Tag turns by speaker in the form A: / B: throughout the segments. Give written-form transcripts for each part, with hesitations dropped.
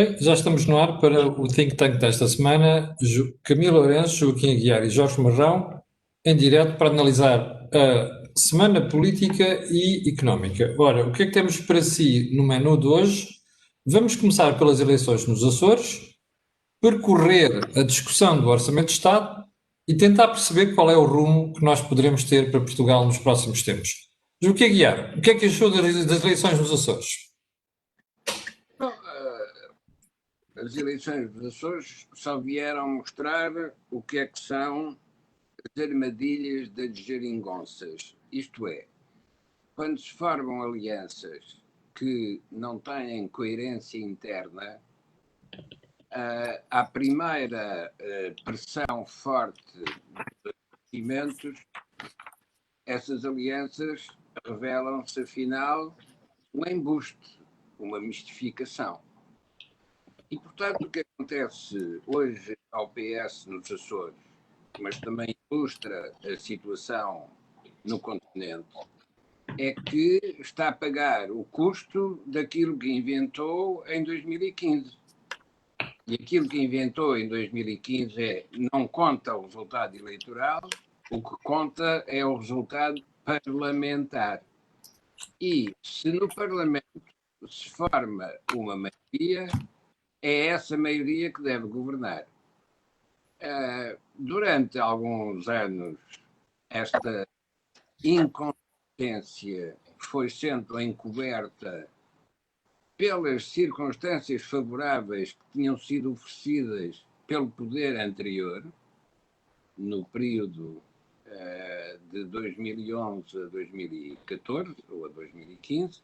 A: Bem, já estamos no ar para o Think Tank desta semana. Camilo Lourenço, Joaquim Aguiar e Jorge Marrão, em direto para analisar a semana política e económica. Ora, o que é que temos para si no menu de hoje? Vamos começar pelas eleições nos Açores, percorrer a discussão do Orçamento de Estado e tentar perceber qual é o rumo que nós poderemos ter para Portugal nos próximos tempos. Joaquim Aguiar, o que é que achou das eleições nos Açores?
B: Bom, as eleições dos Açores só vieram mostrar o que é que são as armadilhas das geringonças. Isto é, quando se formam alianças que não têm coerência interna, à primeira pressão forte dos acontecimentos, essas alianças revelam-se, afinal, um embuste, uma mistificação. E, portanto, o que acontece hoje ao PS nos Açores, mas também ilustra a situação no continente, é que está a pagar o custo daquilo que inventou em 2015. E aquilo que inventou em 2015 não conta o resultado eleitoral, o que conta é o resultado parlamentar. E se no Parlamento se forma uma maioria, é essa maioria que deve governar. Durante alguns anos, esta inconsistência foi sendo encoberta pelas circunstâncias favoráveis que tinham sido oferecidas pelo poder anterior, no período de 2011 a 2014 ou a 2015,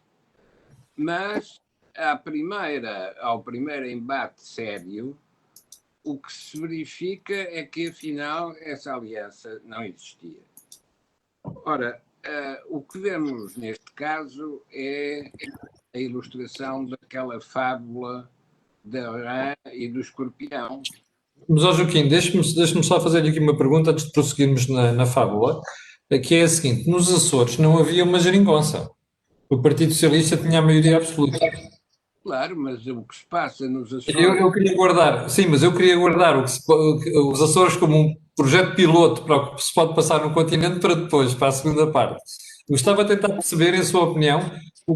B: mas ao primeiro embate sério, o que se verifica é que, afinal, essa aliança não existia. Ora, o que vemos neste caso é a ilustração daquela fábula da rã e do escorpião.
A: Mas, ó Joaquim, deixe-me só fazer-lhe aqui uma pergunta antes de prosseguirmos na fábula, que é a seguinte: nos Açores não havia uma geringonça. O Partido Socialista tinha a maioria absoluta.
B: Claro, mas o que se passa nos Açores.
A: Eu queria guardar, sim, mas eu queria guardar os Açores como um projeto piloto para o que se pode passar no continente para depois, para a segunda parte. Gostava de tentar perceber, em sua opinião,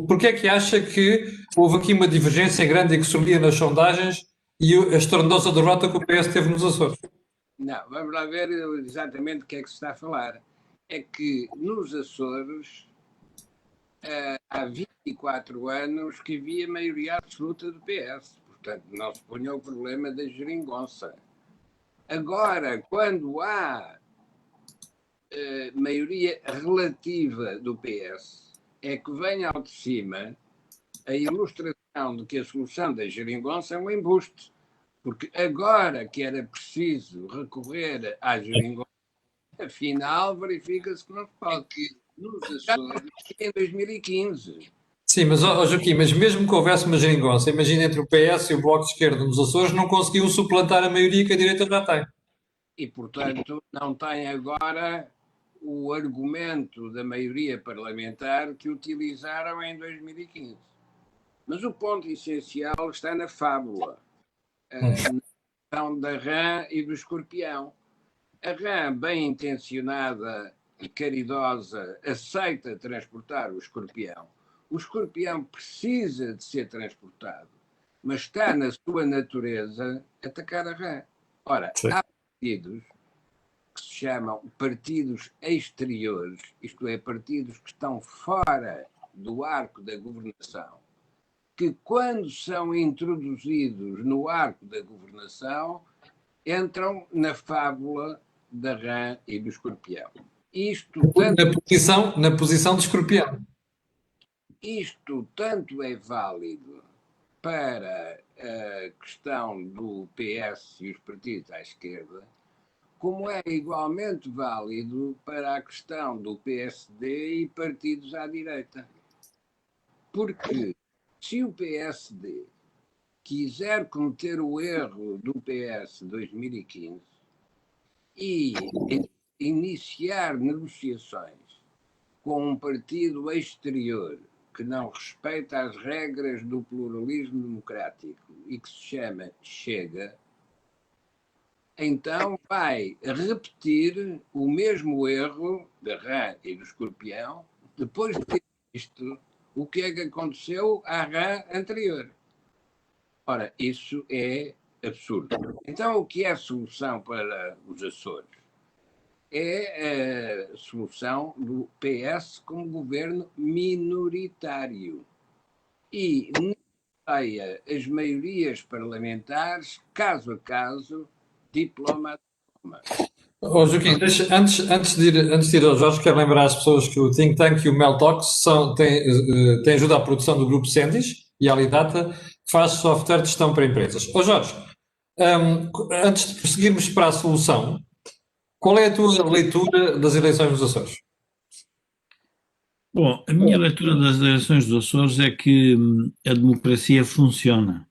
A: porque é que acha que houve aqui uma divergência grande e que subia nas sondagens e a estrondosa derrota que o PS teve nos Açores.
B: Não, vamos lá ver exatamente o que é que se está a falar. É que nos Açores há 24 anos que havia maioria absoluta do PS. Portanto, não se punha o problema da geringonça. Agora, quando há maioria relativa do PS, é que vem ao de cima a ilustração de que a solução da geringonça é um embuste. Porque agora que era preciso recorrer à geringonça, afinal verifica-se que não se pode. Nos Açores, em 2015.
A: Sim, mas ó Joaquim, mas mesmo que houvesse uma geringonça, imagina entre o PS e o Bloco de Esquerda nos Açores, não conseguiam suplantar a maioria que a direita já tem.
B: E, portanto, não tem agora o argumento da maioria parlamentar que utilizaram em 2015. Mas o ponto essencial está na fábula, na questão da rã e do escorpião. A rã, bem intencionada e caridosa, aceita transportar o escorpião. O escorpião precisa de ser transportado, mas está na sua natureza atacar a rã. Ora,
A: Sim.
B: há partidos que se chamam partidos exteriores, isto é, partidos que estão fora do arco da governação, que quando são introduzidos no arco da governação, entram na fábula da rã e do escorpião.
A: Na posição de escorpião.
B: Isto tanto é válido para a questão do PS e os partidos à esquerda, como é igualmente válido para a questão do PSD e partidos à direita. Porque se o PSD quiser cometer o erro do PS 2015 e iniciar negociações com um partido exterior que não respeita as regras do pluralismo democrático e que se chama Chega, então vai repetir o mesmo erro da rã e do escorpião depois de ter visto o que é que aconteceu à rã anterior. Ora, isso é absurdo. Então, o que é a solução para os Açores? É a solução do PS como governo minoritário. E negocia as maiorias parlamentares, caso a caso, diploma a diploma.
A: Joaquim, antes de ir ao Jorge, quero lembrar às pessoas que o Think Tank e o Meltox têm ajuda à produção do grupo Sendis e a Alidata, que faz software de gestão para empresas. Jorge, antes de prosseguirmos para a solução, qual é a tua leitura das eleições dos Açores?
C: Bom, a minha leitura das eleições dos Açores é que a democracia funciona,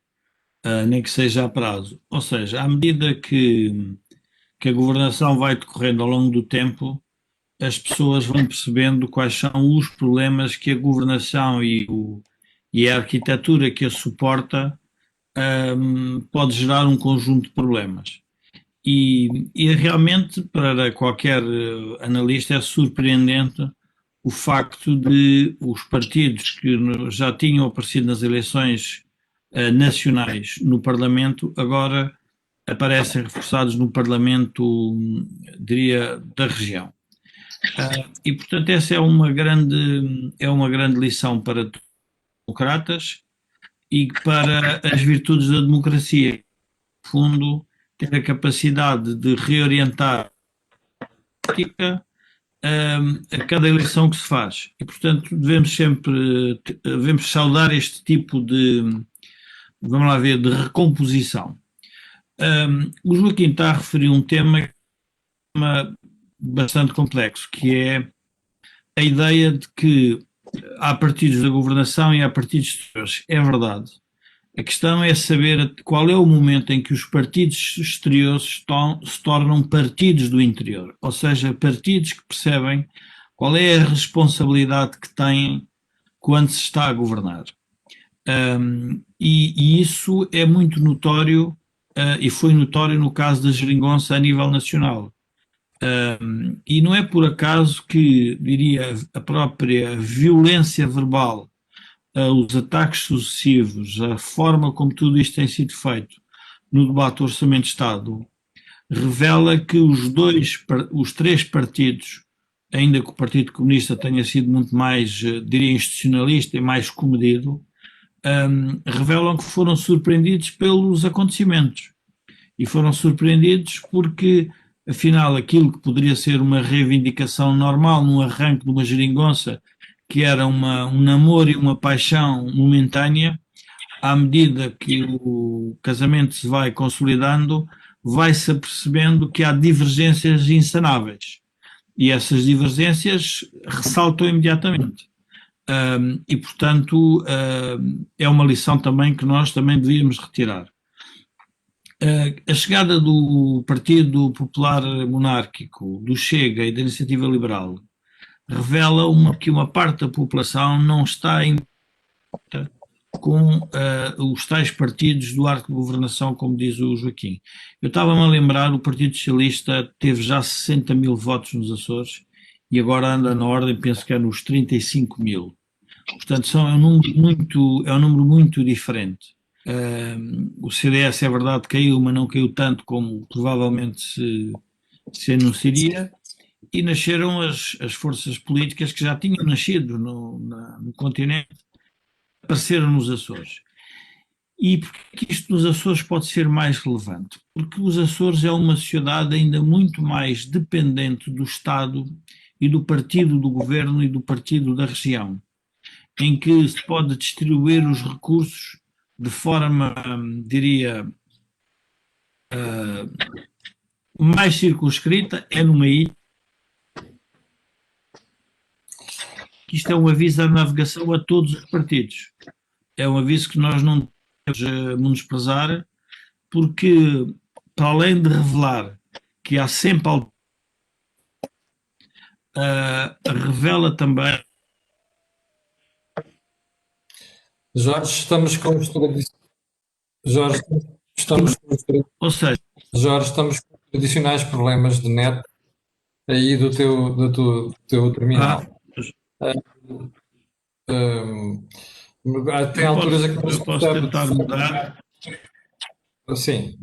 C: nem que seja a prazo. Ou seja, à medida que a governação vai decorrendo ao longo do tempo, as pessoas vão percebendo quais são os problemas que a governação e a arquitetura que a suporta pode gerar um conjunto de problemas. E realmente, para qualquer analista, é surpreendente o facto de os partidos que já tinham aparecido nas eleições nacionais no Parlamento, agora aparecem reforçados no Parlamento, diria, da região. E, portanto, essa é uma grande lição para os democratas e para as virtudes da democracia. No fundo, ter a capacidade de reorientar a política a cada eleição que se faz. E, portanto, devemos saudar este tipo de, vamos lá ver, de recomposição. O Joaquim está a referir um tema bastante complexo, que é a ideia de que há partidos da governação e há partidos exteriores. É verdade. A questão é saber qual é o momento em que os partidos exteriores se tornam partidos do interior, ou seja, partidos que percebem qual é a responsabilidade que têm quando se está a governar. E isso é muito notório, e foi notório no caso da Geringonça a nível nacional. E não é por acaso que, diria, a própria violência verbal, os ataques sucessivos, a forma como tudo isto tem sido feito no debate do Orçamento de Estado, revela que os três partidos, ainda que o Partido Comunista tenha sido muito mais, diria, institucionalista e mais comedido, revelam que foram surpreendidos pelos acontecimentos. E foram surpreendidos porque, afinal, aquilo que poderia ser uma reivindicação normal num arranque de uma geringonça, que era um namoro e uma paixão momentânea, à medida que o casamento se vai consolidando, vai-se apercebendo que há divergências insanáveis. E essas divergências ressaltam imediatamente. E, portanto, é uma lição também que nós também devíamos retirar. A chegada do Partido Popular Monárquico, do Chega e da Iniciativa Liberal revela que uma parte da população não está em com os tais partidos do arco de governação, como diz o Joaquim. Eu estava-me a lembrar, o Partido Socialista teve já 60 mil votos nos Açores e agora anda na ordem, penso que é nos 35 mil. Portanto, é um número muito diferente. O CDS, é verdade, caiu, mas não caiu tanto como provavelmente se anunciaria, e nasceram as forças políticas que já tinham nascido no continente, apareceram nos Açores. E porquê que isto nos Açores pode ser mais relevante? Porque os Açores é uma sociedade ainda muito mais dependente do Estado e do partido do governo e do partido da região, em que se pode distribuir os recursos de forma, diria, mais circunscrita, é numa ilha. Isto é um aviso à navegação a todos os partidos. É um aviso que nós não devemos menosprezar, porque, para além de revelar que há sempre revela também
A: Jorge, estamos com os Jorge, estamos com
C: Ou seja,
A: Jorge, estamos com tradicionais problemas de net aí do teu terminal. Tem alturas em que não se
C: eu posso
A: percebe.
C: tentar mudar.
A: Sim,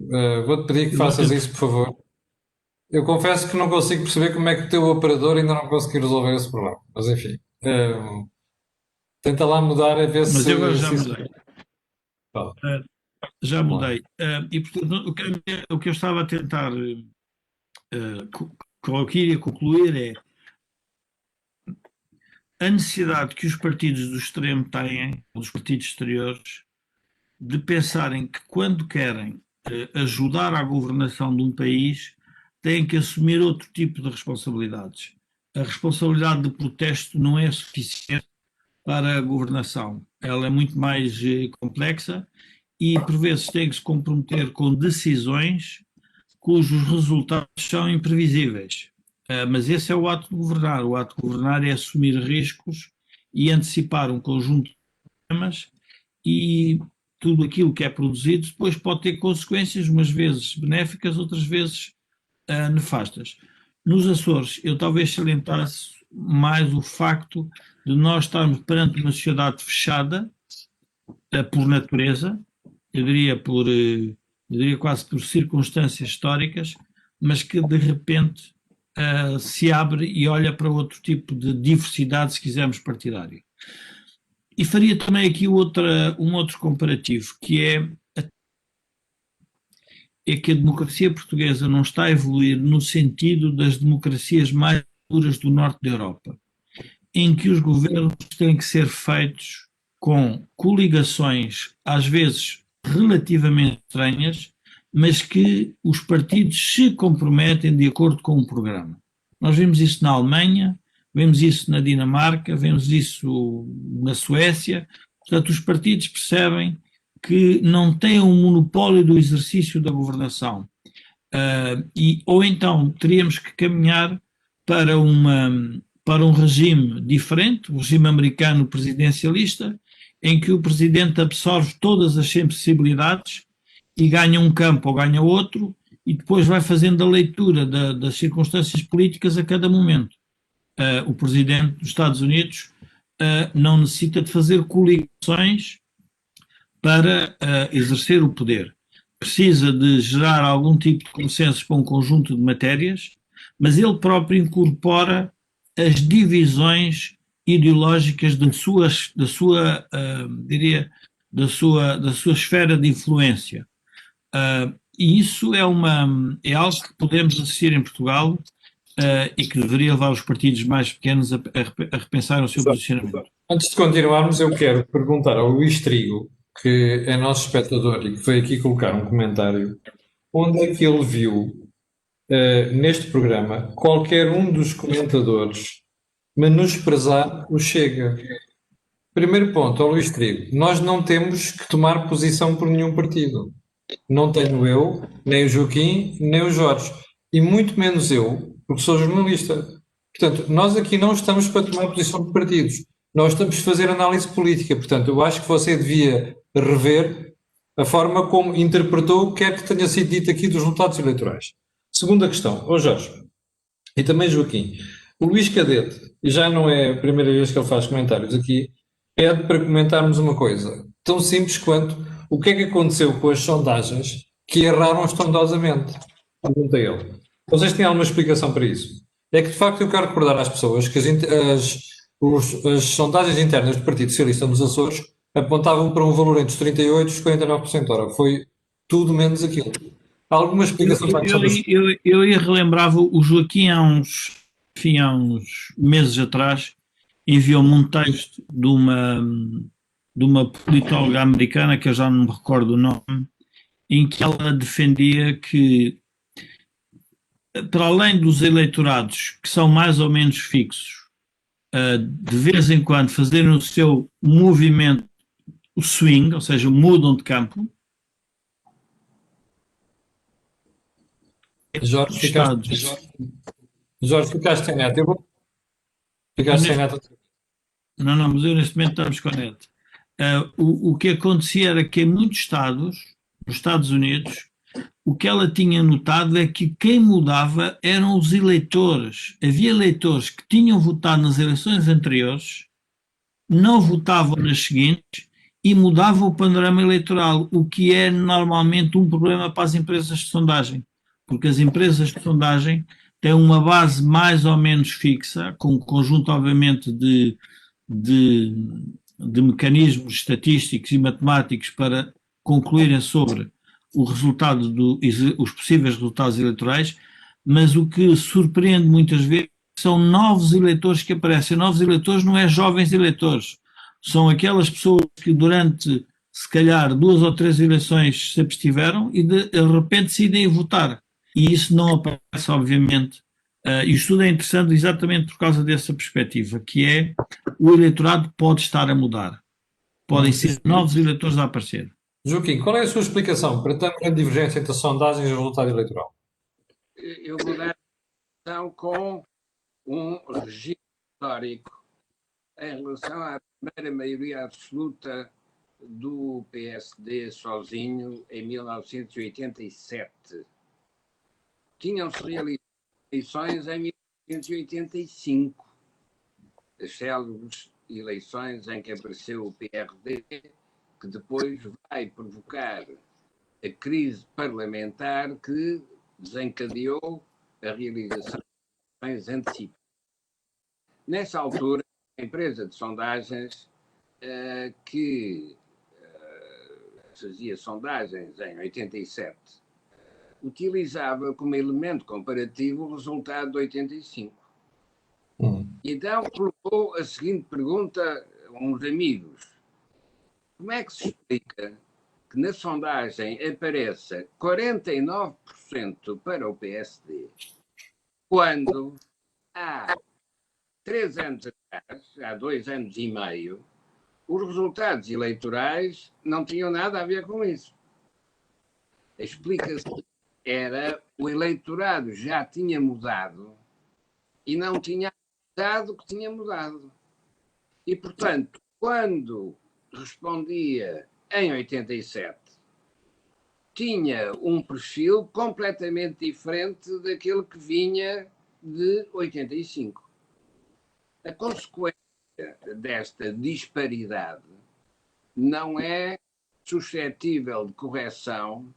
A: vou-te pedir que
C: Eu vou
A: faças
C: tentar-
A: isso, por favor. Eu confesso que não consigo perceber como é que o teu operador ainda não conseguiu resolver esse problema. Mas enfim, tenta lá mudar a ver
C: Mas eu agora já
A: se isso.
C: mudei.
A: Fala.
C: Já
A: Vamos lá.
C: mudei. E portanto, o que eu estava a tentar o que iria concluir é a necessidade que os partidos do extremo têm, os partidos exteriores, de pensarem que quando querem ajudar à governação de um país, têm que assumir outro tipo de responsabilidades. A responsabilidade de protesto não é suficiente para a governação. Ela é muito mais complexa e, por vezes, tem que se comprometer com decisões cujos resultados são imprevisíveis. Mas esse é o ato de governar. O ato de governar é assumir riscos e antecipar um conjunto de problemas, e tudo aquilo que é produzido depois pode ter consequências, umas vezes benéficas, outras vezes nefastas. Nos Açores, eu talvez salientasse mais o facto de nós estarmos perante uma sociedade fechada por natureza, eu diria quase por circunstâncias históricas, mas que de repente se abre e olha para outro tipo de diversidade, se quisermos, partidária. E faria também aqui um outro comparativo, que é que a democracia portuguesa não está a evoluir no sentido das democracias mais duras do norte da Europa, em que os governos têm que ser feitos com coligações, às vezes relativamente estranhas, mas que os partidos se comprometem de acordo com um programa. Nós vemos isso na Alemanha, vemos isso na Dinamarca, vemos isso na Suécia. Portanto, os partidos percebem que não têm um monopólio do exercício da governação. Ou então teríamos que caminhar para um regime diferente, o regime americano presidencialista, em que o presidente absorve todas as sensibilidades e ganha um campo ou ganha outro, e depois vai fazendo a leitura das circunstâncias políticas a cada momento. O presidente dos Estados Unidos não necessita de fazer coligações para exercer o poder. Precisa de gerar algum tipo de consensos para um conjunto de matérias, mas ele próprio incorpora as divisões ideológicas da sua esfera de influência. E isso é algo que podemos assistir em Portugal e que deveria levar os partidos mais pequenos a repensar o seu posicionamento.
A: Antes de continuarmos, eu quero perguntar ao Luís Trigo, que é nosso espectador e que veio aqui colocar um comentário, onde é que ele viu neste programa qualquer um dos comentadores menosprezar o Chega. Primeiro ponto, ao Luís Trigo, nós não temos que tomar posição por nenhum partido. Não tenho eu, nem o Joaquim, nem o Jorge. E muito menos eu, porque sou jornalista. Portanto, nós aqui não estamos para tomar posição por partidos. Nós estamos a fazer análise política. Portanto, eu acho que você devia rever a forma como interpretou o que quer que tenha sido dito aqui dos resultados eleitorais. Segunda questão, ô Jorge, e também Joaquim, o Luís Cadete, e já não é a primeira vez que ele faz comentários aqui, pede para comentarmos uma coisa tão simples quanto o que é que aconteceu com as sondagens que erraram estrondosamente. Pergunta ele. Vocês têm alguma explicação para isso? É que, de facto, eu quero recordar às pessoas que as sondagens internas do Partido Socialista nos Açores apontavam para um valor entre os 38% e os 49%. Ora, foi tudo menos aquilo. Há alguma explicação para isso?
C: Eu ia relembrava o Joaquim há uns meses atrás enviou-me um texto de uma politóloga americana, que eu já não me recordo o nome, em que ela defendia que, para além dos eleitorados que são mais ou menos fixos, de vez em quando fazerem o seu movimento, o swing, ou seja, mudam de campo.
A: Jorge, ficaste sem net. Ficaste sem net.
C: Não, mas eu neste momento estamos com a net. O que acontecia era que em muitos estados, nos Estados Unidos, o que ela tinha notado é que quem mudava eram os eleitores. Havia eleitores que tinham votado nas eleições anteriores, não votavam nas seguintes e mudavam o panorama eleitoral, o que é normalmente um problema para as empresas de sondagem, porque as empresas de sondagem têm uma base mais ou menos fixa, com um conjunto, obviamente, de, de mecanismos estatísticos e matemáticos para concluírem sobre o resultado os possíveis resultados eleitorais, mas o que surpreende muitas vezes são novos eleitores que aparecem. Novos eleitores não é jovens eleitores, são aquelas pessoas que durante, se calhar, 2 ou 3 eleições se abstiveram e de repente decidem votar. E isso não aparece, obviamente. E o estudo é interessante exatamente por causa dessa perspectiva, que é o eleitorado pode estar a mudar. Podem ser novos eleitores a aparecer.
A: Joaquim, qual é a sua explicação para tanta grande divergência entre a sondagem e o resultado eleitoral?
B: Eu vou dar atenção com um registro histórico em relação à primeira maioria absoluta do PSD sozinho em 1987. Tinham-se realizado eleições em 1985, as célebres eleições em que apareceu o PRD, que depois vai provocar a crise parlamentar que desencadeou a realização de eleições antecipadas. Nessa altura, a empresa de sondagens que fazia sondagens em 87 utilizava como elemento comparativo o resultado de 85. Então colocou a seguinte pergunta a uns amigos: como é que se explica que na sondagem apareça 49% para o PSD, quando há 3 anos atrás, há 2 anos e meio, os resultados eleitorais não tinham nada a ver com isso? A explicação era o eleitorado já tinha mudado e não tinha avisado que tinha mudado. E, portanto, quando respondia em 87, tinha um perfil completamente diferente daquele que vinha de 85. A consequência desta disparidade não é suscetível de correção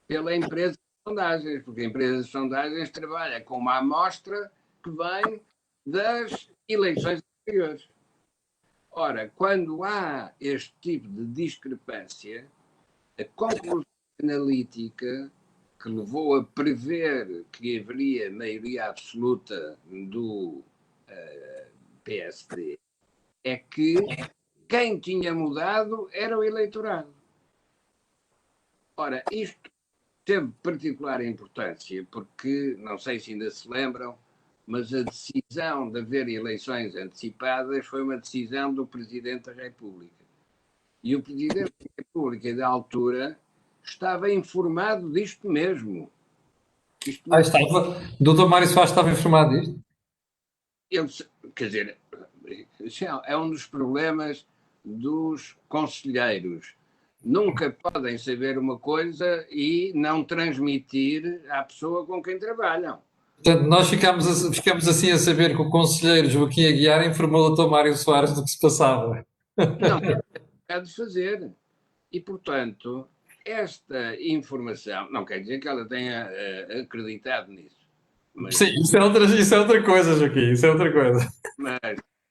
B: pela empresa de sondagens, porque a empresa de sondagens trabalha com uma amostra que vem das eleições anteriores. Ora, quando há este tipo de discrepância, a conclusão analítica que levou a prever que haveria maioria absoluta do PSD é que quem tinha mudado era o eleitorado. Ora, isto teve particular importância porque, não sei se ainda se lembram, mas a decisão de haver eleições antecipadas foi uma decisão do Presidente da República. E o Presidente da República, da altura, estava informado disto mesmo.
A: Estava. O Dr. Mário Soares estava informado disto?
B: Quer dizer, é um dos problemas dos conselheiros. Nunca podem saber uma coisa e não transmitir à pessoa com quem trabalham.
A: Portanto, nós ficamos assim a saber que o conselheiro Joaquim Aguiar informou o Dr. Mário Soares do que se passava.
B: Não, é de fazer. E, portanto, esta informação, não quer dizer que ela tenha acreditado nisso. Mas,
A: sim, isso é outra coisa, Joaquim, isso é outra coisa.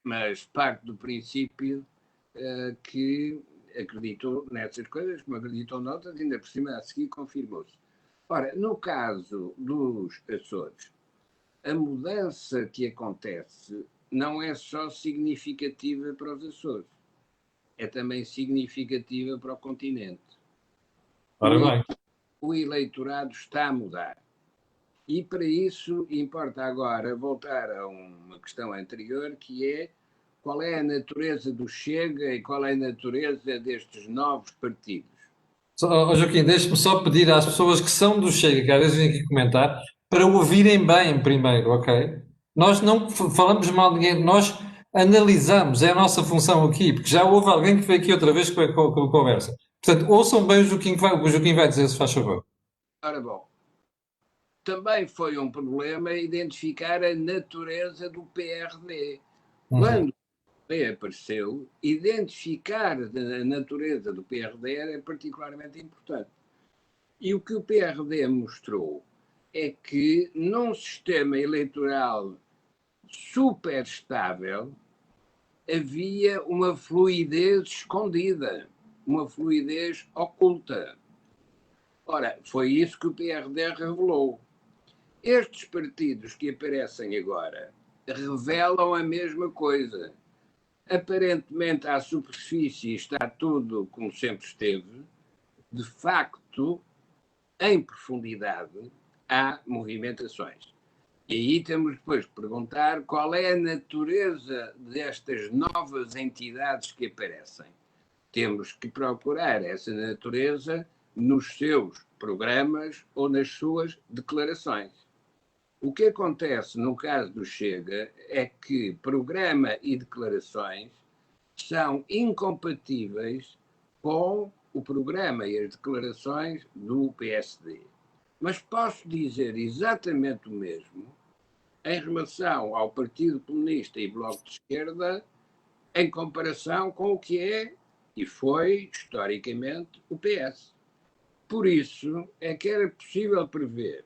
B: Mas parte do princípio que acreditou nessas coisas, como acreditou noutras, ainda por cima a seguir confirmou-se. Ora, no caso dos Açores, a mudança que acontece não é só significativa para os Açores, é também significativa para o continente.
A: Ora bem.
B: O eleitorado está a mudar. E para isso importa agora voltar a uma questão anterior, que é qual é a natureza do Chega e qual é a natureza destes novos partidos.
A: Joaquim, deixe-me só pedir às pessoas que são do Chega, que às vezes vêm aqui comentar, para ouvirem bem primeiro, ok? Nós não falamos mal de ninguém, nós analisamos, é a nossa função aqui, porque já houve alguém que veio aqui outra vez com a conversa. Portanto, ouçam bem o Joaquim vai dizer, se faz favor.
B: Ora bom, também foi um problema identificar a natureza do PRD. Quando o PRD apareceu, identificar a natureza do PRD era particularmente importante. E o que o PRD mostrou é que num sistema eleitoral super estável havia uma fluidez escondida, uma fluidez oculta. Ora, foi isso que o PRD revelou. Estes partidos que aparecem agora revelam a mesma coisa. Aparentemente, à superfície está tudo como sempre esteve. De facto, em profundidade, há movimentações. E aí temos depois que perguntar qual é a natureza destas novas entidades que aparecem. Temos que procurar essa natureza nos seus programas ou nas suas declarações. O que acontece no caso do Chega é que programa e declarações são incompatíveis com o programa e as declarações do PSD. Mas posso dizer exatamente o mesmo em relação ao Partido Comunista e Bloco de Esquerda em comparação com o que é e foi, historicamente, o PS. Por isso é que era possível prever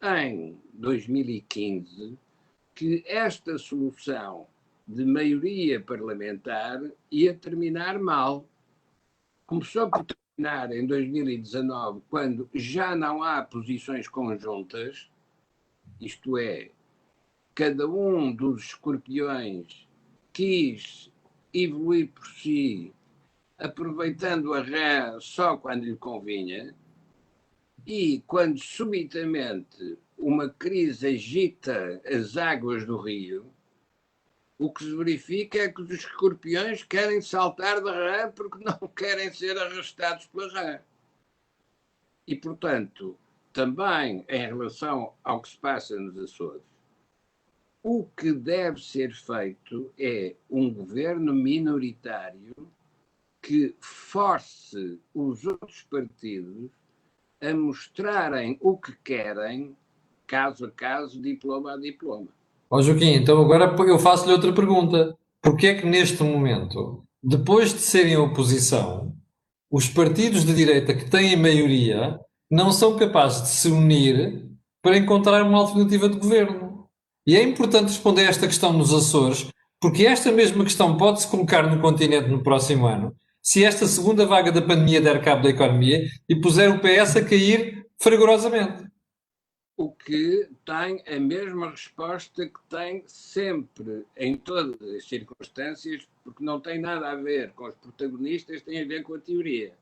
B: em 2015 que esta solução de maioria parlamentar ia terminar mal. Começou por terminar em 2019, quando já não há posições conjuntas, isto é, cada um dos escorpiões quis evoluir por si, aproveitando a rã só quando lhe convinha, e quando subitamente uma crise agita as águas do rio, o que se verifica é que os escorpiões querem saltar da rã porque não querem ser arrastados pela rã. E, portanto, também em relação ao que se passa nos Açores, o que deve ser feito é um governo minoritário que force os outros partidos a mostrarem o que querem, caso a caso, diploma a diploma.
A: Ó Joaquim, então agora eu faço-lhe outra pergunta. Porquê é que neste momento, depois de serem oposição, os partidos de direita que têm maioria não são capazes de se unir para encontrar uma alternativa de governo? E é importante responder a esta questão nos Açores, porque esta mesma questão pode-se colocar no continente no próximo ano, se esta segunda vaga da pandemia der cabo da economia e puser o PS a cair fragorosamente.
B: O que tem a mesma resposta que tem sempre, em todas as circunstâncias, porque não tem nada a ver com os protagonistas, tem a ver com a teoria.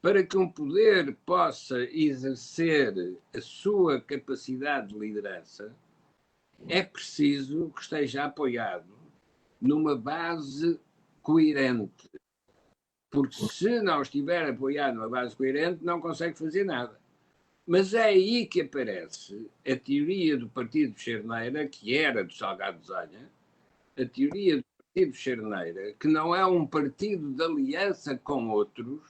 B: Para que um poder possa exercer a sua capacidade de liderança, é preciso que esteja apoiado numa base coerente. Porque se não estiver apoiado numa base coerente, não consegue fazer nada. Mas é aí que aparece a teoria do Partido Charneira, que era do Salgado Zanha, a teoria do Partido Charneira, que não é um partido de aliança com outros,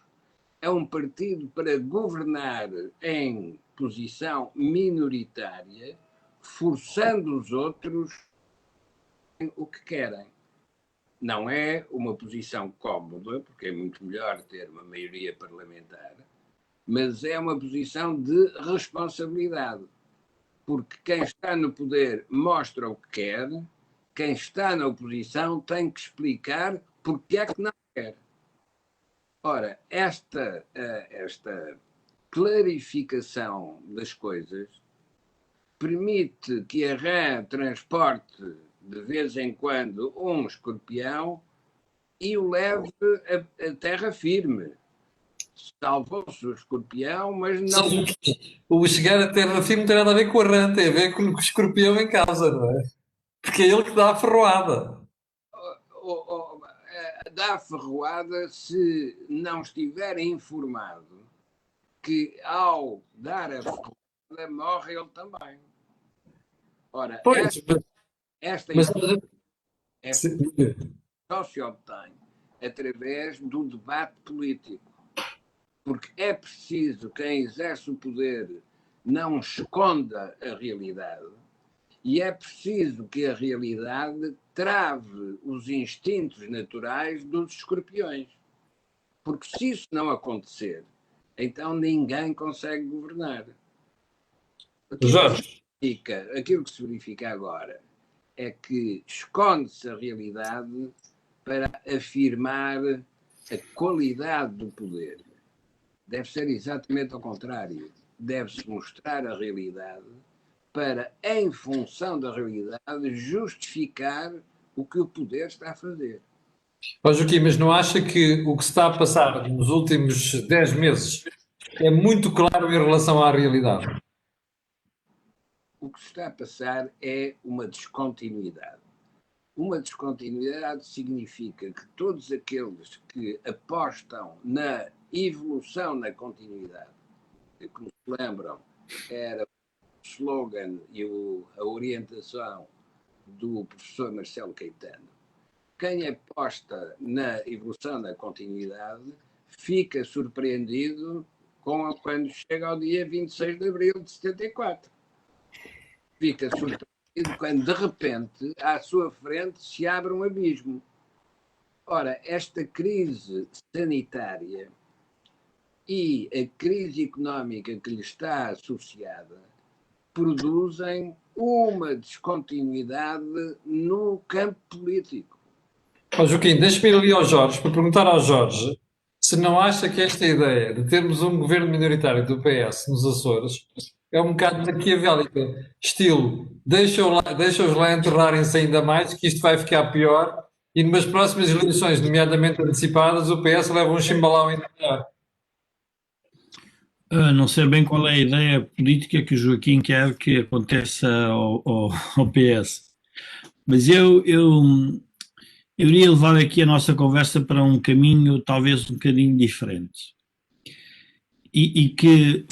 B: é um partido para governar em posição minoritária, forçando os outros o que querem. Não é uma posição cómoda, porque é muito melhor ter uma maioria parlamentar, mas é uma posição de responsabilidade, porque quem está no poder mostra o que quer, quem está na oposição tem que explicar porque é que não quer. Ora, esta clarificação das coisas permite que a rã transporte de vez em quando um escorpião e o leve a terra firme. Salvou-se o escorpião, mas não.
A: O chegar a terra firme não tem nada a ver com a rã, tem a ver com o escorpião em casa, não é? Porque é ele que dá a ferroada.
B: Dá a ferroada se não estiver informado que ao dar a ferroada morre ele também. Ora,
A: Pois,
B: esta
A: mas,
B: Esta
A: Sim.
B: só se obtém através do debate político, porque é preciso quem exerce o poder não esconda a realidade e é preciso que a realidade trave os instintos naturais dos escorpiões. Porque se isso não acontecer, então ninguém consegue governar.
A: Jorge,
B: Aquilo que se verifica agora é que esconde-se a realidade para afirmar a qualidade do poder. Deve ser exatamente ao contrário. Deve-se mostrar a realidade para, em função da realidade, justificar o que o poder está a fazer.
A: ó Joaquim, mas não acha que o que se está a passar nos últimos 10 meses é muito claro em relação à realidade?
B: O que se está a passar é uma descontinuidade. Uma descontinuidade significa que todos aqueles que apostam na evolução na continuidade, que, como se lembram, era o slogan e a orientação do professor Marcelo Caetano, quem aposta na evolução na continuidade fica surpreendido quando chega ao dia 26 de abril de 74. Fica surpreendido quando, de repente, à sua frente se abre um abismo. Ora, esta crise sanitária e a crise económica que lhe está associada produzem uma descontinuidade no campo político.
A: Ó Joaquim, deixa-me ir ali ao Jorge para perguntar ao Jorge se não acha que esta ideia de termos um governo minoritário do PS nos Açores é um bocado maquiavélica, estilo, deixa-os lá enterrarem-se ainda mais, que isto vai ficar pior, e numas próximas eleições, nomeadamente antecipadas, o PS leva um chimbalau ainda maior.
C: Não sei bem qual é a ideia política que o Joaquim quer que aconteça ao PS, mas eu iria levar aqui a nossa conversa para um caminho talvez um bocadinho diferente e que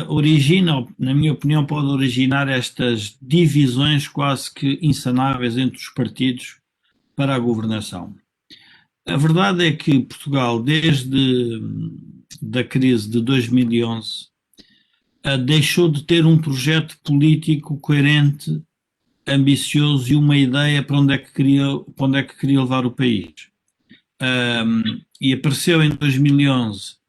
C: origina, na minha opinião, pode originar estas divisões quase que insanáveis entre os partidos para a governação. A verdade é que Portugal, desde da crise de 2011, deixou de ter um projeto político coerente, ambicioso e uma ideia para onde é que queria levar o país. E apareceu em 2011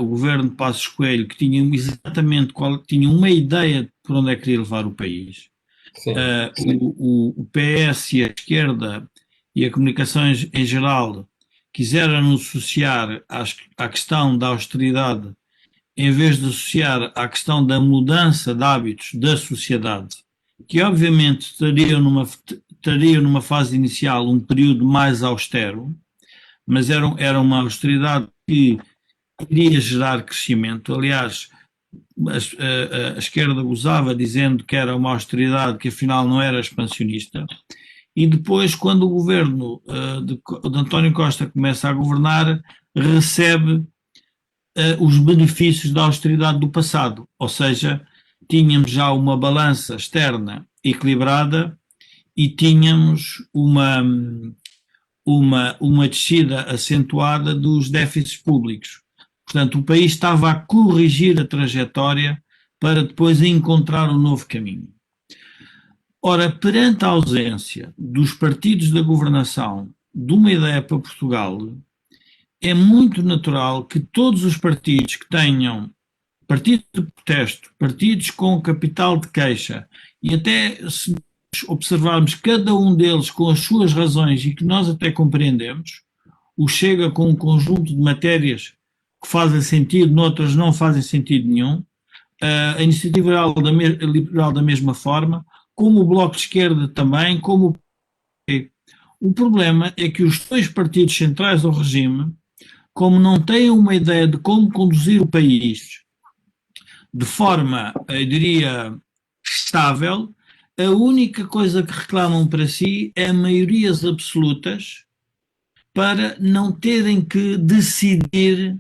C: o governo de Passos Coelho, que tinha exatamente tinha uma ideia por onde é que queria levar o país. O PS e a esquerda e a comunicação em geral quiseram associar à questão da austeridade em vez de associar à questão da mudança de hábitos da sociedade, que obviamente estaria numa fase inicial um período mais austero, mas era uma austeridade que iria gerar crescimento. Aliás, a esquerda gozava dizendo que era uma austeridade que afinal não era expansionista. E depois, quando o governo de António Costa começa a governar, recebe os benefícios da austeridade do passado, ou seja, tínhamos já uma balança externa equilibrada e tínhamos uma descida acentuada dos déficits públicos. Portanto, o país estava a corrigir a trajetória para depois encontrar um novo caminho. Ora, perante a ausência dos partidos da governação de uma ideia para Portugal, é muito natural que todos os partidos que tenham partidos de protesto, partidos com capital de queixa, e até se observarmos cada um deles com as suas razões e que nós até compreendemos, o Chega com um conjunto de matérias que fazem sentido, noutras não fazem sentido nenhum, a Iniciativa Liberal da mesma forma, como o Bloco de Esquerda também, como o problema é que os dois partidos centrais do regime, como não têm uma ideia de como conduzir o país de forma, eu diria, estável, a única coisa que reclamam para si é maiorias absolutas para não terem que decidir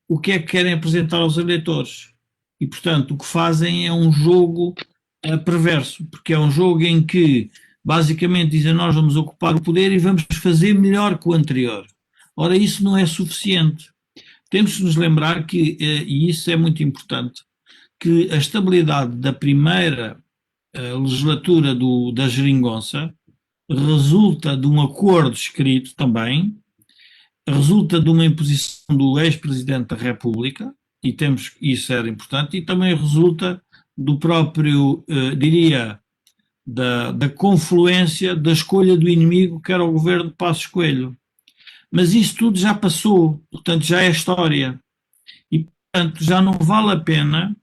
C: o que é que querem apresentar aos eleitores. E, portanto, o que fazem é um jogo perverso, porque é um jogo em que basicamente dizem nós vamos ocupar o poder e vamos fazer melhor que o anterior. Ora, isso não é suficiente. Temos de nos lembrar que, e isso é muito importante, que a estabilidade da primeira legislatura da Geringonça resulta de um acordo escrito também, resulta de uma imposição do ex-presidente da República, e temos isso era importante, e também resulta do próprio, diria, da confluência da escolha do inimigo que era o governo de Passos Coelho. Mas isso tudo já passou, portanto já é história. E, portanto, já não vale a pena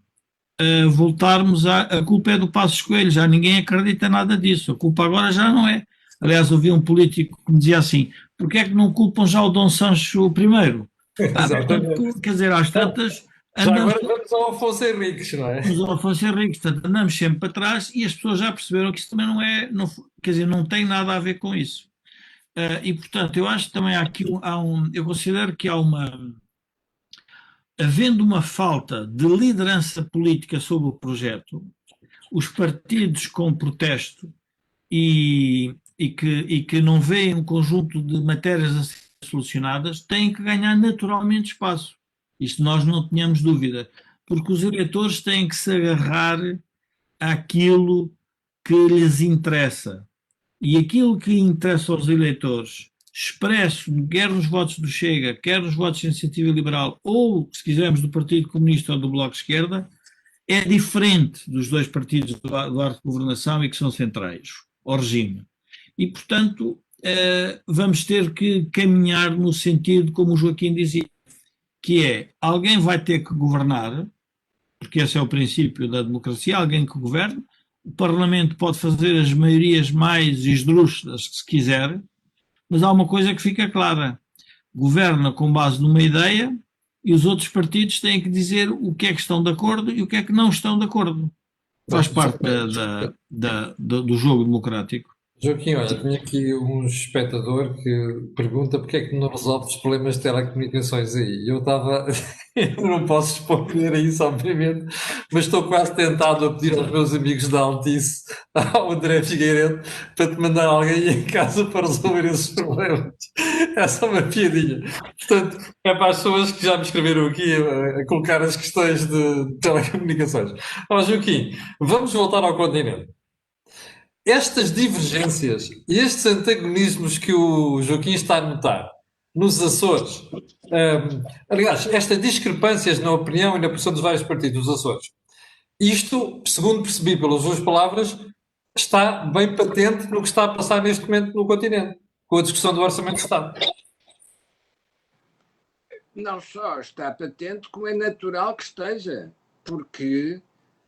C: voltarmos a culpa é do Passos Coelho, já ninguém acredita nada disso, a culpa agora já não é. Aliás, ouvi um político que me dizia assim, porque é que não culpam já o Dom Sancho I?
A: Exatamente.
C: Quer dizer, às tantas
A: Já
C: andamos
A: agora vamos ao Afonso Henriques, não é?
C: nos Afonso Henriques, portanto, andamos sempre para trás e as pessoas já perceberam que isso também não é, não, quer dizer, não tem nada a ver com isso. E portanto, eu acho que também há aqui eu considero que há havendo uma falta de liderança política sobre o projeto, os partidos com protesto e que não veem um conjunto de matérias a ser solucionadas têm que ganhar naturalmente espaço. Isto nós não tínhamos dúvida, porque os eleitores têm que se agarrar àquilo que lhes interessa. E aquilo que interessa aos eleitores, expresso quer nos votos do Chega, quer nos votos da Iniciativa Liberal, ou, se quisermos, do Partido Comunista ou do Bloco de Esquerda, é diferente dos dois partidos do arco de governação e que são centrais ao regime. E, portanto, vamos ter que caminhar no sentido, como o Joaquim dizia, que é alguém vai ter que governar, porque esse é o princípio da democracia, alguém que governe, o Parlamento pode fazer as maiorias mais esdrúxulas que se quiser, mas há uma coisa que fica clara, governa com base numa ideia e os outros partidos têm que dizer o que é que estão de acordo e o que é que não estão de acordo. Faz parte do jogo democrático.
A: Joaquim, olha, tinha aqui um espectador que pergunta porque é que não resolve os problemas de telecomunicações aí. Eu estava, eu não posso responder a isso, obviamente, mas estou quase tentado a pedir aos meus amigos da Altice, ao André Figueiredo, para te mandar alguém em casa para resolver esses problemas. É só uma piadinha. Portanto, é para as pessoas que já me escreveram aqui a colocar as questões de telecomunicações. Ó, Joaquim, vamos voltar ao continente. Estas divergências e estes antagonismos que o Joaquim está a notar nos Açores, aliás, estas discrepâncias na opinião e na posição dos vários partidos dos Açores, isto, segundo percebi pelas suas palavras, está bem patente no que está a passar neste momento no continente, com a discussão do Orçamento de Estado.
B: Não só está patente, como é natural que esteja, porque,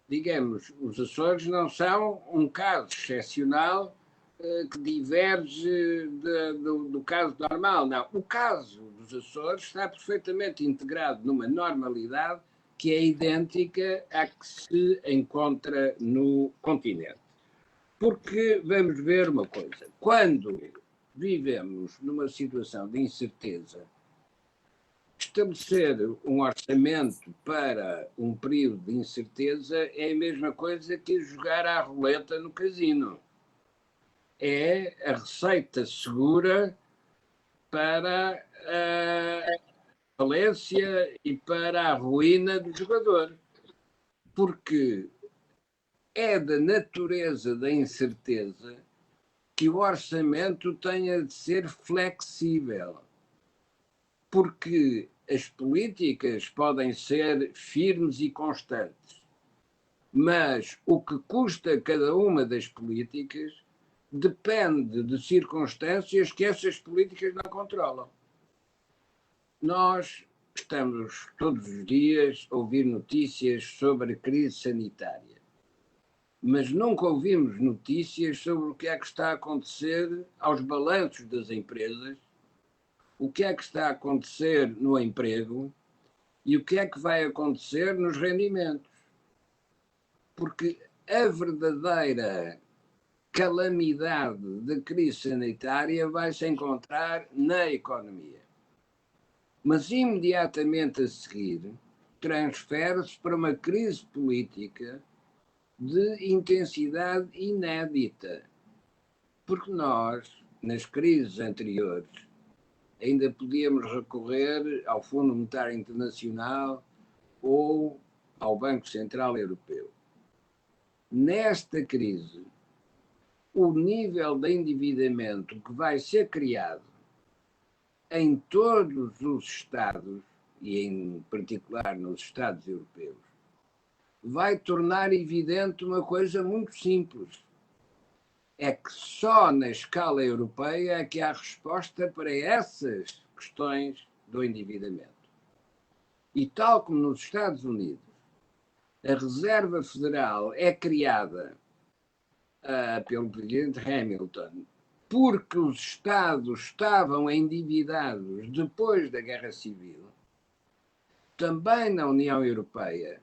B: digamos, os Açores não são um caso excepcional que diverge do caso normal. Não, o caso dos Açores está perfeitamente integrado numa normalidade que é idêntica à que se encontra no continente. Porque vamos ver uma coisa, quando vivemos numa situação de incerteza, estabelecer um orçamento para um período de incerteza é a mesma coisa que jogar à roleta no casino. É a receita segura para a falência e para a ruína do jogador. Porque é da natureza da incerteza que o orçamento tenha de ser flexível. Porque as políticas podem ser firmes e constantes, mas o que custa cada uma das políticas depende de circunstâncias que essas políticas não controlam. Nós estamos todos os dias a ouvir notícias sobre a crise sanitária, mas nunca ouvimos notícias sobre o que é que está a acontecer aos balanços das empresas, o que é que está a acontecer no emprego e o que é que vai acontecer nos rendimentos. Porque a verdadeira calamidade da crise sanitária vai se encontrar na economia. Mas imediatamente a seguir transfere-se para uma crise política de intensidade inédita. Porque nós, nas crises anteriores, ainda podíamos recorrer ao Fundo Monetário Internacional ou ao Banco Central Europeu. Nesta crise, o nível de endividamento que vai ser criado em todos os Estados, e em particular nos Estados europeus, vai tornar evidente uma coisa muito simples. É que só na escala europeia é que há resposta para essas questões do endividamento. E tal como nos Estados Unidos, a Reserva Federal é criada pelo presidente Hamilton porque os Estados estavam endividados depois da Guerra Civil, também na União Europeia,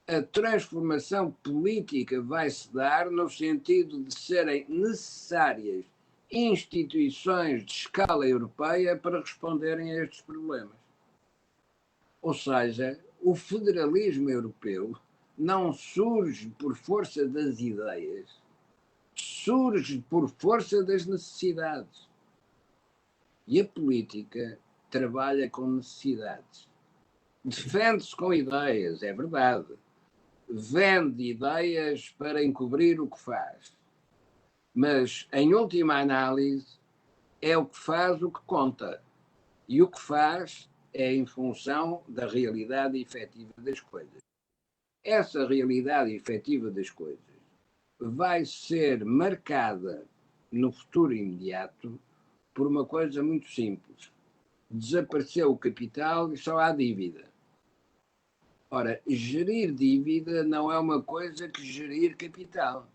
B: a transformação política vai se dar no sentido de serem necessárias instituições de escala europeia para responderem a estes problemas. Ou seja, o federalismo europeu não surge por força das ideias, surge por força das necessidades. E a política trabalha com necessidades. Defende-se com ideias, é verdade. Vende ideias para encobrir o que faz. Mas, em última análise, é o que faz o que conta. E o que faz é em função da realidade efetiva das coisas. Essa realidade efetiva das coisas vai ser marcada no futuro imediato por uma coisa muito simples. Desapareceu o capital e só há dívida. Ora, gerir dívida não é uma coisa que gerir capital.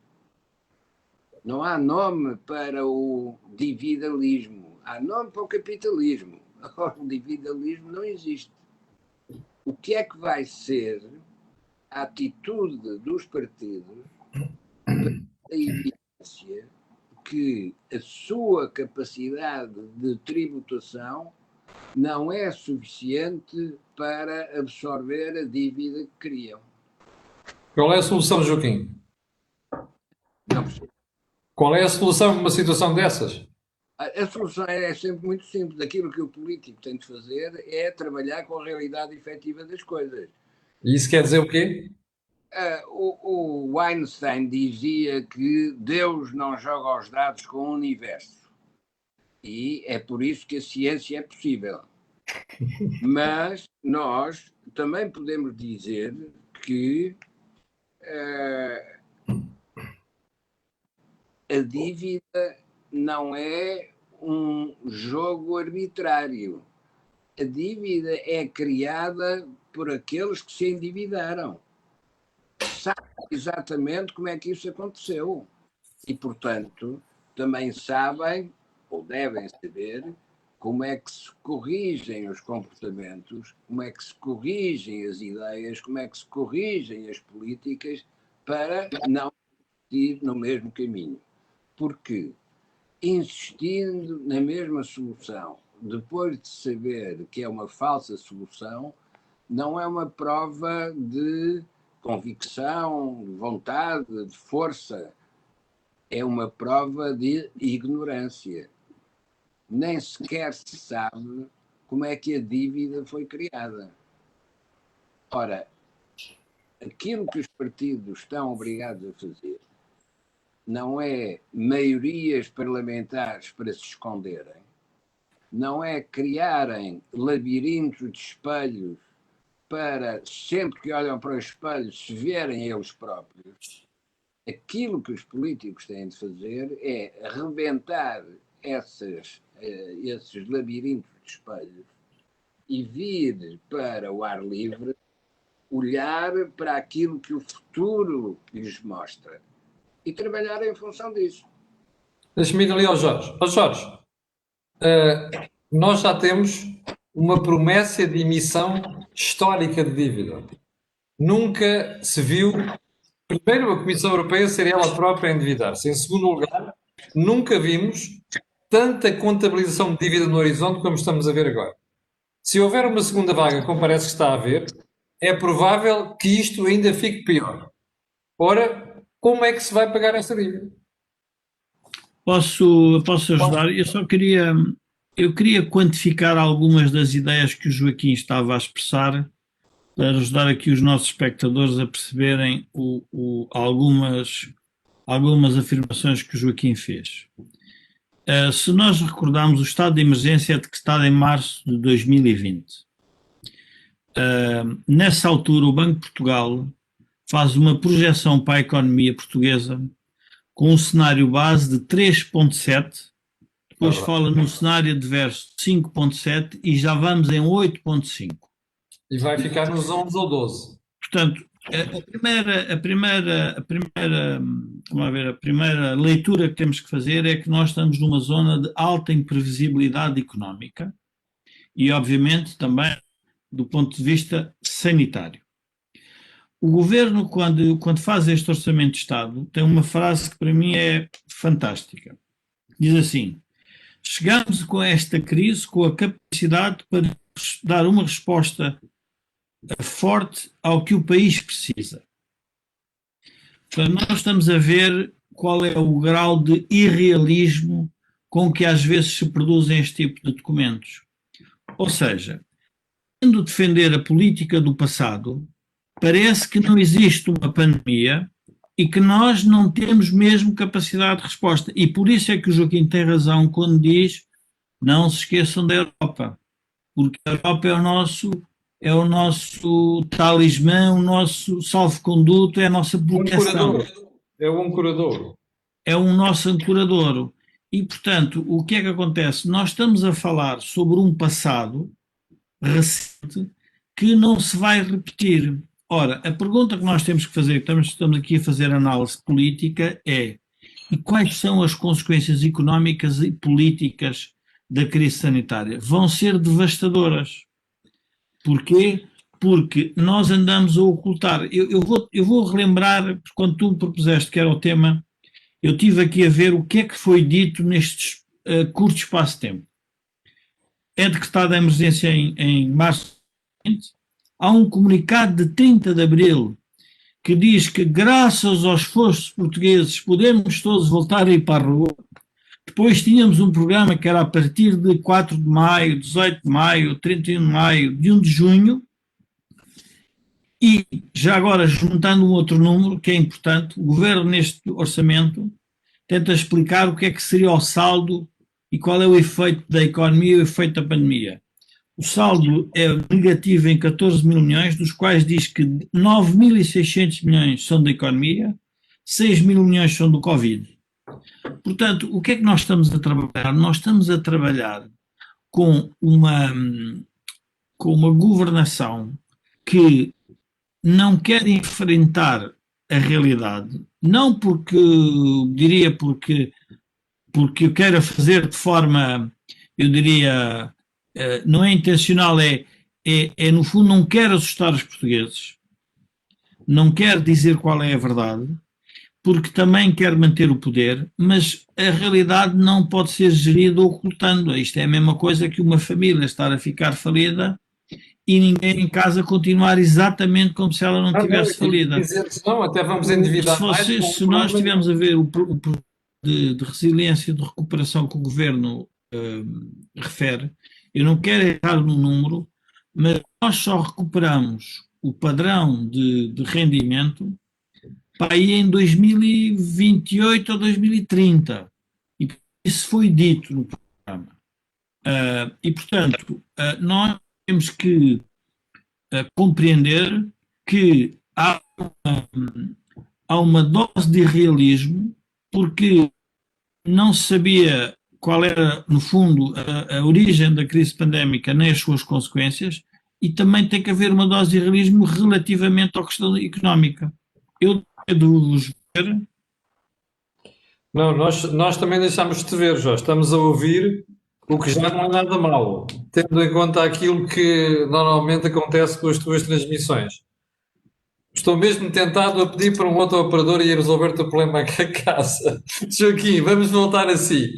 B: Não há nome para o dividalismo. Há nome para o capitalismo. Agora, o dividalismo não existe. O que é que vai ser a atitude dos partidos para a evidência que a sua capacidade de tributação não é suficiente para absorver a dívida que criam?
A: Qual é a solução, Joaquim?
B: Não percebo.
A: Qual é a solução para uma situação dessas?
B: A solução é sempre muito simples. Aquilo que o político tem de fazer é trabalhar com a realidade efetiva das coisas.
A: E isso quer dizer o quê?
B: O Einstein dizia que Deus não joga os dados com o universo. E é por isso que a ciência é possível. Mas nós também podemos dizer que a dívida não é um jogo arbitrário. A dívida é criada por aqueles que se endividaram. Sabem exatamente como é que isso aconteceu. E, portanto, também sabem, ou devem saber, como é que se corrigem os comportamentos, como é que se corrigem as ideias, como é que se corrigem as políticas para não ir no mesmo caminho. Porque insistindo na mesma solução, depois de saber que é uma falsa solução, não é uma prova de convicção, de vontade, de força. É uma prova de ignorância. Nem sequer se sabe como é que a dívida foi criada. Ora, aquilo que os partidos estão obrigados a fazer não é maiorias parlamentares para se esconderem, não é criarem labirintos de espelhos para, sempre que olham para o espelho, se verem eles próprios. Aquilo que os políticos têm de fazer é rebentar esses labirintos de espelhos e vir para o ar livre, olhar para aquilo que o futuro lhes mostra e trabalhar em função disso.
A: Deixa-me ir ali ao Jorge. Ó Jorge, nós já temos uma promessa de emissão histórica de dívida. Nunca se viu, primeiro, a Comissão Europeia ser ela própria a endividar-se. Em segundo lugar, nunca vimos tanta contabilização de dívida no horizonte como estamos a ver agora. Se houver uma segunda vaga, como parece que está a haver, é provável que isto ainda fique pior. Ora, como é que se vai pagar esta dívida?
C: Posso ajudar? Eu queria quantificar algumas das ideias que o Joaquim estava a expressar para ajudar aqui os nossos espectadores a perceberem algumas afirmações que o Joaquim fez. Se nós recordarmos, o estado de emergência é decretado em março de 2020. Nessa altura, o Banco de Portugal faz uma projeção para a economia portuguesa com um cenário base de 3,7, depois fala no cenário adverso de 5,7 e já vamos em 8,5.
A: E vai ficar nos 11 ou 12.
C: Portanto, a primeira leitura que temos que fazer é que nós estamos numa zona de alta imprevisibilidade económica e, obviamente, também do ponto de vista sanitário. O governo, quando faz este orçamento de Estado, tem uma frase que para mim é fantástica. Diz assim: chegamos com esta crise com a capacidade para dar uma resposta forte ao que o país precisa. Portanto, nós estamos a ver qual é o grau de irrealismo com que às vezes se produzem este tipo de documentos. Ou seja, tendo defender a política do passado, parece que não existe uma pandemia e que nós não temos mesmo capacidade de resposta. E por isso é que o Joaquim tem razão quando diz: não se esqueçam da Europa, porque a Europa é o nosso talismã, o nosso salvo-conduto, é a nossa proteção.
A: É um ancorador.
C: É um nosso ancorador. E, portanto, o que é que acontece? Nós estamos a falar sobre um passado recente que não se vai repetir. Ora, a pergunta que nós temos que fazer, estamos aqui a fazer análise política, é: e quais são as consequências económicas e políticas da crise sanitária? Vão ser devastadoras. Porquê? Porque nós andamos a ocultar. Eu vou relembrar, quando tu me propuseste que era o tema, eu estive aqui a ver o que é que foi dito neste curto espaço de tempo. É decretada a emergência em março de 2020. Há um comunicado de 30 de abril que diz que, graças aos esforços portugueses, podemos todos voltar a ir para a rua. Depois tínhamos um programa que era a partir de 4 de maio, 18 de maio, 31 de maio, de 1 de junho, e já agora, juntando um outro número que é importante, o Governo neste orçamento tenta explicar o que é que seria o saldo e qual é o efeito da economia e o efeito da pandemia. O saldo é negativo em 14 mil milhões, dos quais diz que 9.600 milhões são da economia, 6 mil milhões são do Covid. Portanto, o que é que nós estamos a trabalhar? Nós estamos a trabalhar com uma governação que não quer enfrentar a realidade, não porque eu queira fazer de forma, eu diria, não é intencional, no fundo não quer assustar os portugueses, não quer dizer qual é a verdade, porque também quer manter o poder, mas a realidade não pode ser gerida ocultando. Isto é a mesma coisa que uma família estar a ficar falida e ninguém em casa continuar exatamente como se ela não tivesse falida.
A: Não, até vamos endividar mais.
C: Se nós estivermos a ver o de resiliência e de recuperação que o Governo refere, eu não quero errar no número, mas nós só recuperamos o padrão de rendimento para aí em 2028 ou 2030. E isso foi dito no programa. E, portanto, nós temos que compreender que há uma dose de realismo, porque não se sabia qual era, no fundo, a origem da crise pandémica nem as suas consequências, e também tem que haver uma dose de realismo relativamente à questão económica. Eu devo ver.
A: Não, nós também deixámos de te ver, Jorge. Estamos a ouvir, o que já não é nada mal, tendo em conta aquilo que normalmente acontece com as tuas transmissões. Estou mesmo tentado a pedir para um outro operador e a resolver o teu problema aqui a casa. Joaquim, vamos voltar a si.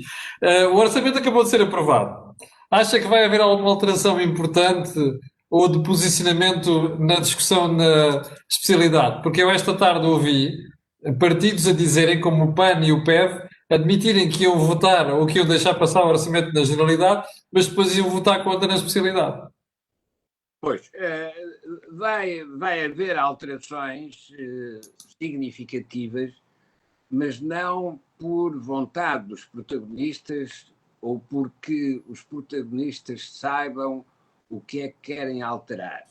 A: O orçamento acabou de ser aprovado. Acha que vai haver alguma alteração importante ou de posicionamento na discussão na especialidade? Porque eu esta tarde ouvi partidos a dizerem, como o PAN e o PEV, admitirem que iam votar ou que iam deixar passar o orçamento na generalidade, mas depois iam votar contra na especialidade.
B: Pois, vai haver alterações significativas, mas não por vontade dos protagonistas ou porque os protagonistas saibam o que é que querem alterar.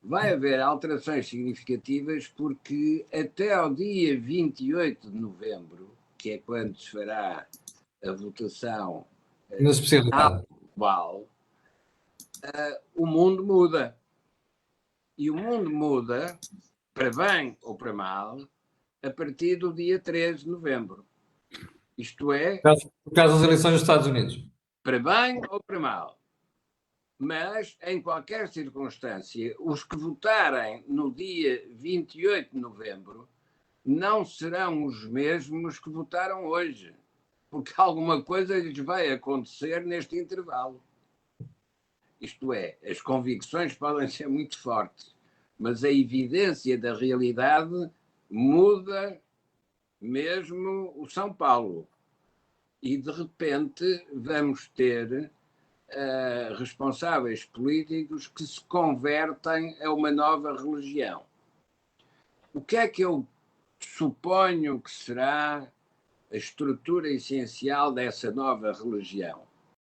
B: Vai haver alterações significativas porque até ao dia 28 de novembro, que é quando se fará a votação
A: Na especialidade.
B: global, o mundo muda. E o mundo muda, para bem ou para mal, a partir do dia 13 de novembro. Isto é,
A: Por causa das eleições dos Estados Unidos.
B: para bem ou para mal. Mas, em qualquer circunstância, os que votarem no dia 28 de novembro não serão os mesmos que votaram hoje, porque alguma coisa lhes vai acontecer neste intervalo. Isto é, as convicções podem ser muito fortes, mas a evidência da realidade muda mesmo o São Paulo. E, de repente, vamos ter responsáveis políticos que se convertem a uma nova religião. O que é que eu suponho que será a estrutura essencial dessa nova religião?